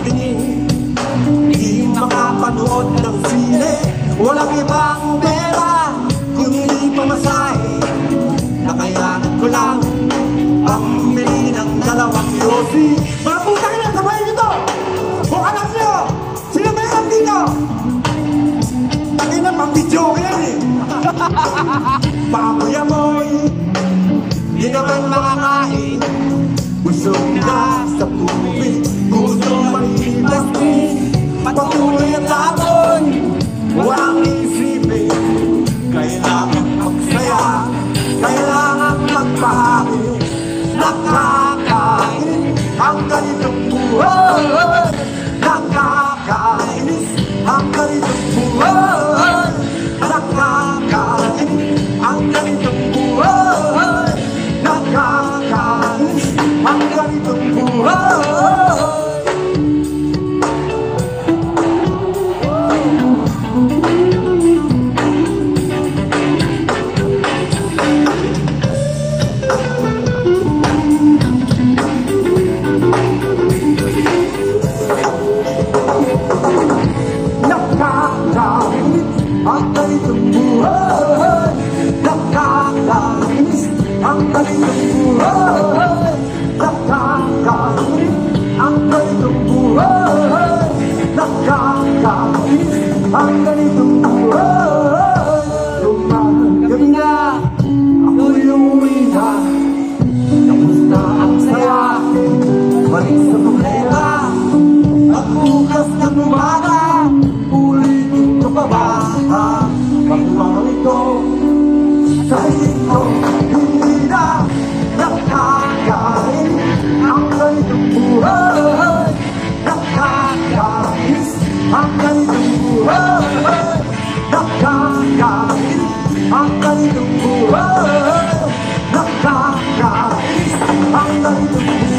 tingin, di makapanood ng sine. Walang ibang pera kundi pamasahe, nakayanan ko lang pambili ng dalawang yosi. Mga putang ina, sabay nito! Kung alam nyo, sino ba yung dito? Tangin na pang video ko yan eh. Pamoy-amoy, di naman makakain. Busog na sa tubig, gusto mag-ipas din. Patuloy ang lapon, walang isipin. Kailangan magsaya, kailangan magpahangin. Nakakain ang ganitong buhay, nakakainis ang ganitong buhay, nakakain ang ganitong buhay, nakakainis ang ganitong buhay. Ang ganitong buhay, nakakainis ang ganitong buhay, nakakainis ang ganitong buhay, nakakainis ang ganitong buhay. Lumagabi na, ako'y umuwi na, tapos na ang saya, balik sa problema. Pagbukas ng umaga, ulitin ko pa ba? Pagmamalik ko sa isip ko, hindi na nakakain ang ganitong buhay, nakakainis ang ganitong buhay, nakakainis ang ganitong buhay, nakakainis ang ganitong buhay.